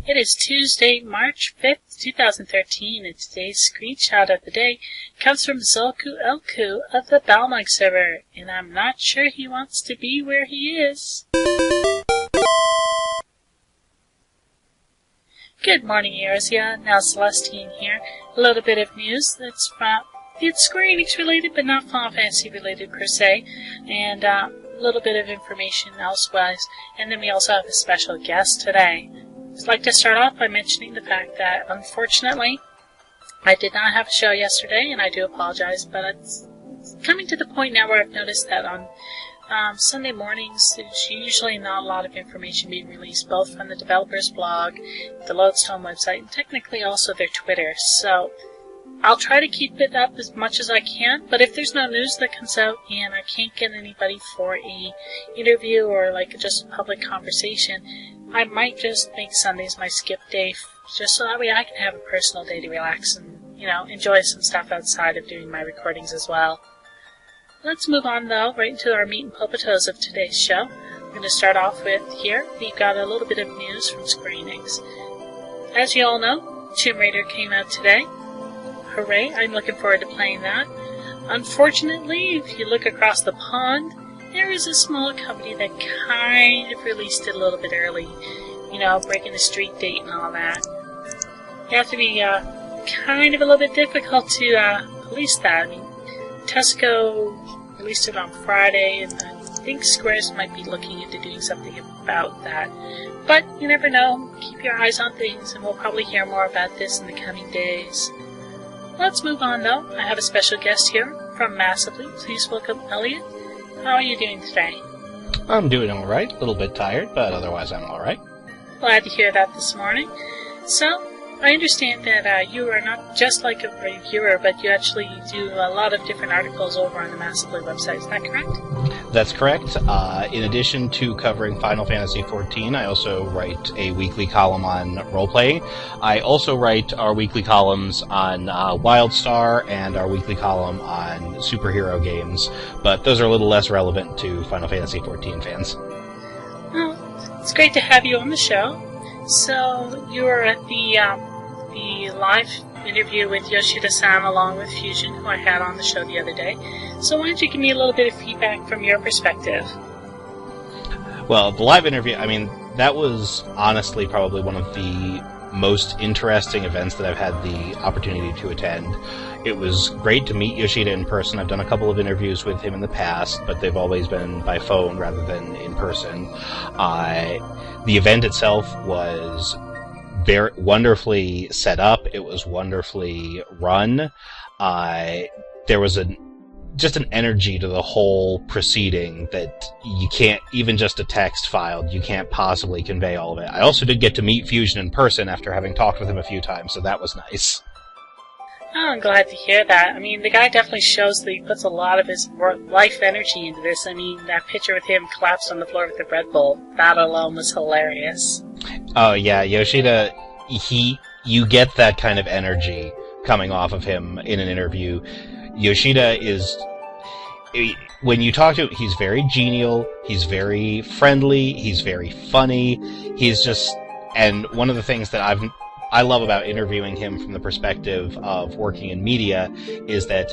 It is Tuesday, March 5th, 2013, and today's screenshot of the day comes from Zolku Elku of the Balmung server, and I'm not sure he wants to be where he is. Good morning, Eorzea. Now Celestine here. A little bit of news that's it's Square Enix related, but not Final Fantasy related per se, and a little bit of information elsewise, and then we also have a special guest today. I'd like to start off by mentioning the fact that, unfortunately, I did not have a show yesterday, and I do apologize, but it's coming to the point now where I've noticed that on Sunday mornings, there's usually not a lot of information being released, both from the developer's blog, the Lodestone website, and technically also their Twitter. So I'll try to keep it up as much as I can, but if there's no news that comes out and I can't get anybody for a interview or just a public conversation, I might just make Sundays my skip day, just so that way I can have a personal day to relax and, enjoy some stuff outside of doing my recordings as well. Let's move on, though, right into our meat and potatoes of today's show. I'm going to start off with here. We've got a little bit of news from Square Enix. As you all know, Tomb Raider came out today. Hooray, I'm looking forward to playing that. Unfortunately, if you look across the pond, there is a small company that kind of released it a little bit early, breaking the street date and all that. You have to be kind of a little bit difficult to police that. I mean, Tesco released it on Friday, and I think Squares might be looking into doing something about that. But you never know. Keep your eyes on things, and we'll probably hear more about this in the coming days. Let's move on, though. I have a special guest here from Massively. Please welcome Elliot. How are you doing today? I'm doing alright. A little bit tired, but otherwise I'm alright. Glad to hear that this morning. So, I understand that you are not just like a reviewer, but you actually do a lot of different articles over on the Massively website. Is that correct? That's correct. In addition to covering Final Fantasy XIV, I also write a weekly column on roleplay. I also write our weekly columns on WildStar and our weekly column on superhero games, but those are a little less relevant to Final Fantasy XIV fans. Well, it's great to have you on the show. So, you were at the live interview with Yoshida-san along with Fusion, who I had on the show the other day. So why don't you give me a little bit of feedback from your perspective? Well, the live interview, that was honestly probably one of the most interesting events that I've had the opportunity to attend. It was great to meet Yoshida in person. I've done a couple of interviews with him in the past, but they've always been by phone rather than in person. The event itself was very wonderfully set up. It was wonderfully run. There was just an energy to the whole proceeding that you can't, even just a text filed, you can't possibly convey all of it. I also did get to meet Fusion in person after having talked with him a few times, so that was nice. Oh, I'm glad to hear that. The guy definitely shows that he puts a lot of his life energy into this. That picture with him collapsed on the floor with the Red Bull, that alone was hilarious. Oh, yeah, Yoshida, you get that kind of energy coming off of him in an interview. Yoshida when you talk to him, he's very genial, he's very friendly, he's very funny, and one of the things that I love about interviewing him from the perspective of working in media is that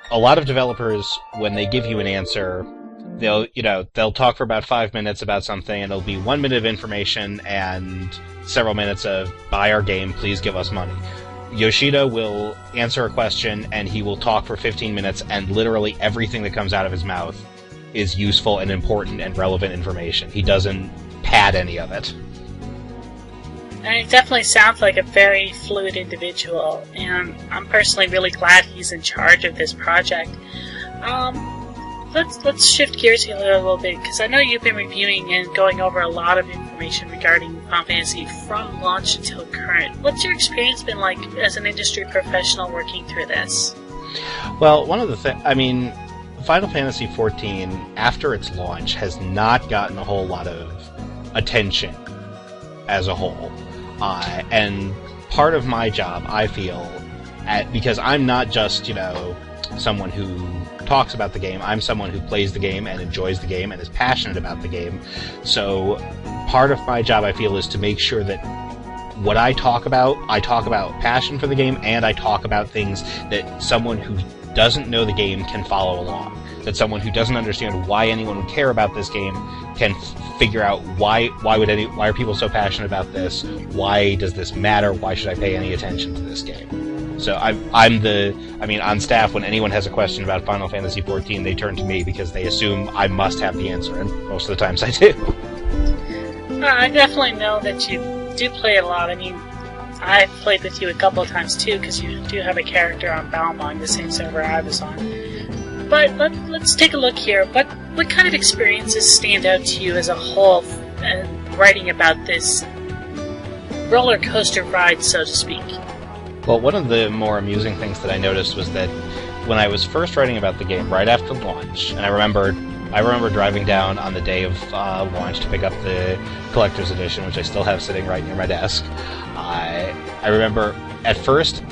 a lot of developers, when they give you an answer, they'll talk for about 5 minutes about something, and it'll be 1 minute of information and several minutes of, buy our game, please give us money. Yoshida will answer a question, and he will talk for 15 minutes, and literally everything that comes out of his mouth is useful and important and relevant information. He doesn't pad any of it. And it definitely sounds like a very fluid individual, and I'm personally really glad he's in charge of this project. Let's shift gears here a little bit, because I know you've been reviewing and going over a lot of information regarding Final Fantasy from launch until current. What's your experience been like as an industry professional working through this? Well, one of the things, Final Fantasy XIV, after its launch, has not gotten a whole lot of attention as a whole. And part of my job, I feel, because I'm not just, someone who talks about the game. I'm someone who plays the game and enjoys the game and is passionate about the game. So part of my job, I feel, is to make sure that what I talk about passion for the game, and I talk about things that someone who doesn't know the game can follow along. That someone who doesn't understand why anyone would care about this game can figure out why are people so passionate about this? Why does this matter? Why should I pay any attention to this game? So on staff, when anyone has a question about Final Fantasy XIV, they turn to me because they assume I must have the answer, and most of the times I do. I definitely know that you do play a lot. I mean, I've played with you a couple of times too, because you do have a character on Balmung, the same server I was on. But let's take a look here. What kind of experiences stand out to you as a whole, writing about this roller coaster ride, so to speak? Well, one of the more amusing things that I noticed was that when I was first writing about the game, right after launch, and I remember driving down on the day of launch to pick up the collector's edition, which I still have sitting right near my desk. I remember at first,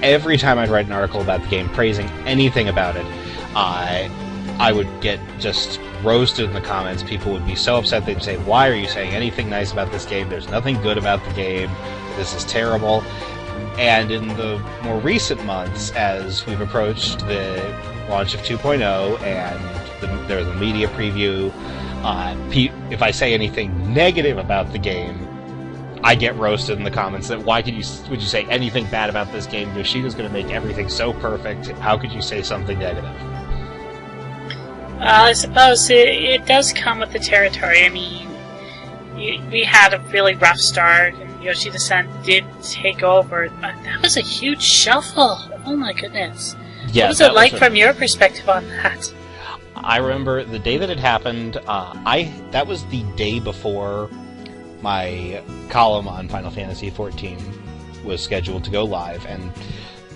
every time I'd write an article about the game, praising anything about it, I would get just roasted in the comments. People would be so upset, they'd say, "Why are you saying anything nice about this game? There's nothing good about the game. This is terrible." And in the more recent months, as we've approached the launch of 2.0 and there's a media preview, if I say anything negative about the game, I get roasted in the comments that would you say anything bad about this game? Yoshida's going to make everything so perfect. How could you say something negative? I suppose it does come with the territory. I mean, we had a really rough start, and Yoshida-san did take over, but that was a huge shuffle. Oh my goodness. Yeah, what was it like from your perspective on that? I remember the day that it happened, that was the day before my column on Final Fantasy XIV was scheduled to go live, and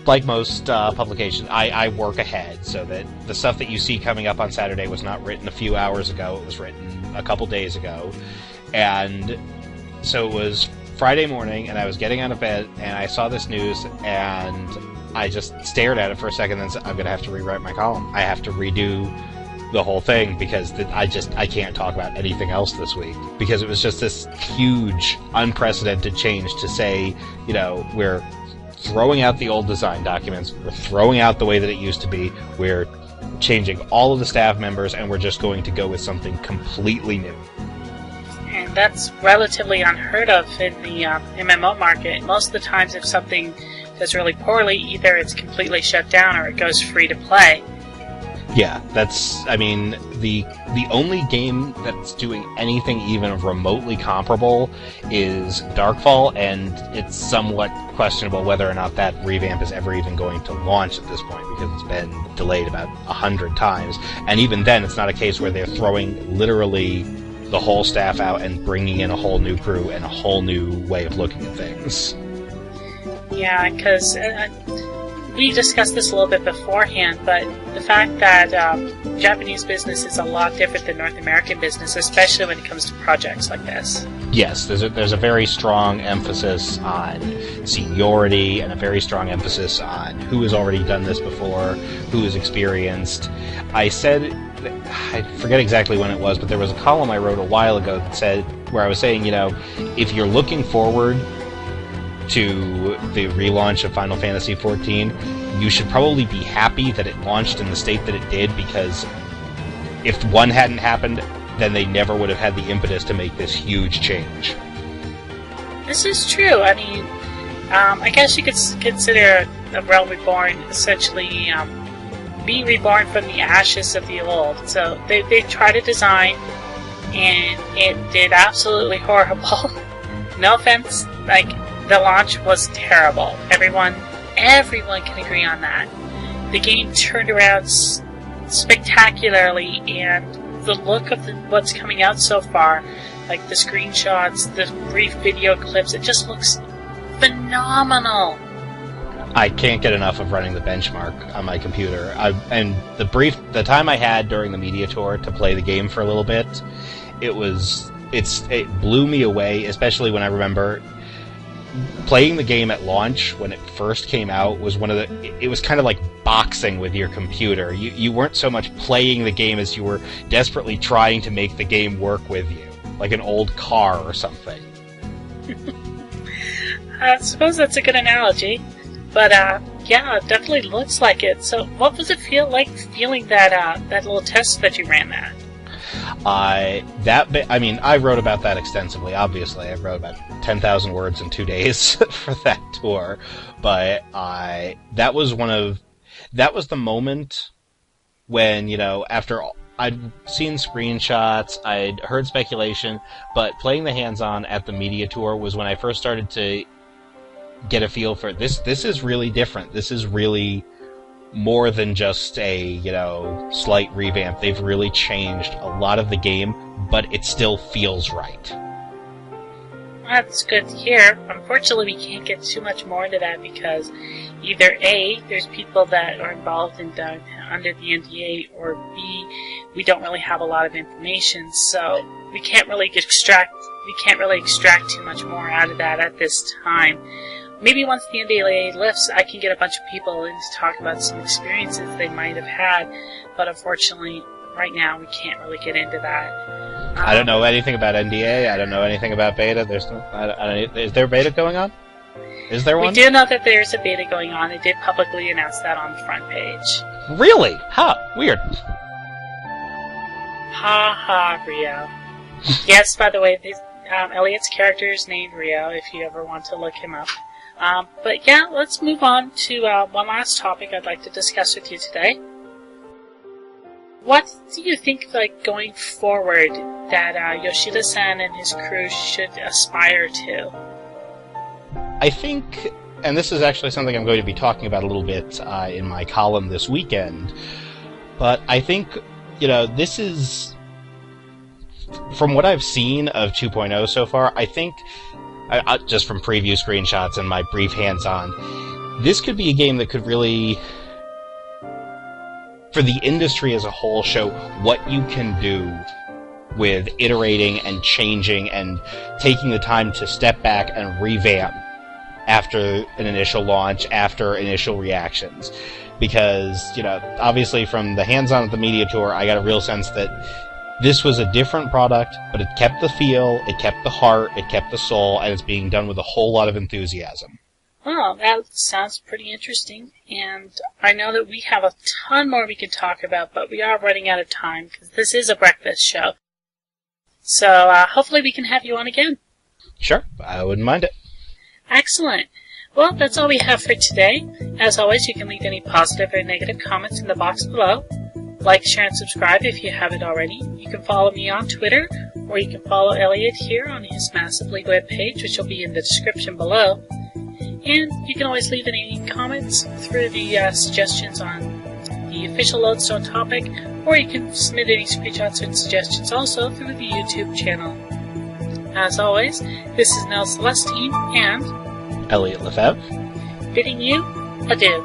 like most publications, I work ahead, so that the stuff that you see coming up on Saturday was not written a few hours ago, it was written a couple days ago. And so it was Friday morning, and I was getting out of bed, and I saw this news, and I just stared at it for a second, and said, I'm going to have to rewrite my column. I have to redo the whole thing, because I can't talk about anything else this week. Because it was just this huge, unprecedented change to say, we're throwing out the old design documents, we're throwing out the way that it used to be, we're changing all of the staff members, and we're just going to go with something completely new. And that's relatively unheard of in the MMO market. Most of the times if something does really poorly, either it's completely shut down or it goes free to play. Yeah, the only game that's doing anything even remotely comparable is Darkfall, and it's somewhat questionable whether or not that revamp is ever even going to launch at this point, because it's been delayed about 100 times. And even then, it's not a case where they're throwing literally the whole staff out and bringing in a whole new crew and a whole new way of looking at things. Yeah, because we discussed this a little bit beforehand, but the fact that Japanese business is a lot different than North American business, especially when it comes to projects like this. Yes, there's a very strong emphasis on seniority and a very strong emphasis on who has already done this before, who is experienced. I forget exactly when it was, but there was a column I wrote a while ago where I was saying, if you're looking forward to the relaunch of Final Fantasy XIV, you should probably be happy that it launched in the state that it did, because if one hadn't happened, then they never would have had the impetus to make this huge change. This is true. I mean, I guess you could consider A Realm Reborn essentially being reborn from the ashes of the old. So they tried a design, and it did absolutely horrible. No offense, the launch was terrible. Everyone can agree on that. The game turned around spectacularly, and the look of what's coming out so far, like the screenshots, the brief video clips, it just looks phenomenal. I can't get enough of running the benchmark on my computer. And the time I had during the media tour to play the game for a little bit, it blew me away, especially when I remember playing the game at launch when it first came out. It was kind of like boxing with your computer. You weren't so much playing the game as you were desperately trying to make the game work with you, like an old car or something. I suppose that's a good analogy, but yeah, it definitely looks like it. So, what does it feel like feeling that little test that you ran that? I wrote about that extensively. Obviously, I wrote about 10,000 words in 2 days for that tour. But that was the moment when, after I'd seen screenshots, I'd heard speculation, but playing the hands-on at the media tour was when I first started to get a feel for this. This is really different. This is really more than just a, slight revamp. They've really changed a lot of the game, but it still feels right. That's good to hear. Unfortunately, we can't get too much more into that because either A, there's people that are involved in under the NDA, or B, we don't really have a lot of information, so we can't really extract too much more out of that at this time. Maybe once the NDA lifts, I can get a bunch of people in to talk about some experiences they might have had, but unfortunately, right now, we can't really get into that. I don't know anything about NDA. I don't know anything about beta. Is there beta going on? Is there one? We do know that there's a beta going on. They did publicly announce that on the front page. Really? Huh. Weird. Ha ha, Rio. Yes, by the way, Elliot's character is named Rio, if you ever want to look him up. But yeah, let's move on to one last topic I'd like to discuss with you today. What do you think, going forward, that Yoshida-san and his crew should aspire to? I think, and this is actually something I'm going to be talking about a little bit in my column this weekend, but I think, this is, from what I've seen of 2.0 so far, I think, just from preview screenshots and my brief hands-on, this could be a game that could really, for the industry as a whole, show what you can do with iterating and changing and taking the time to step back and revamp after an initial launch, after initial reactions. Because, obviously from the hands-on at the media tour, I got a real sense that this was a different product, but it kept the feel, it kept the heart, it kept the soul, and it's being done with a whole lot of enthusiasm. Oh, that sounds pretty interesting, and I know that we have a ton more we can talk about, but we are running out of time, because this is a breakfast show. So, hopefully we can have you on again. Sure, I wouldn't mind it. Excellent. Well, that's all we have for today. As always, you can leave any positive or negative comments in the box below. Like, share, and subscribe if you haven't already. You can follow me on Twitter, or you can follow Elliot here on his Massive League webpage, which will be in the description below. And you can always leave any comments through the suggestions on the official Lodestone topic, or you can submit any screenshots and suggestions also through the YouTube channel. As always, this is Nell Celestine and Elliot Lefebvre, bidding you adieu.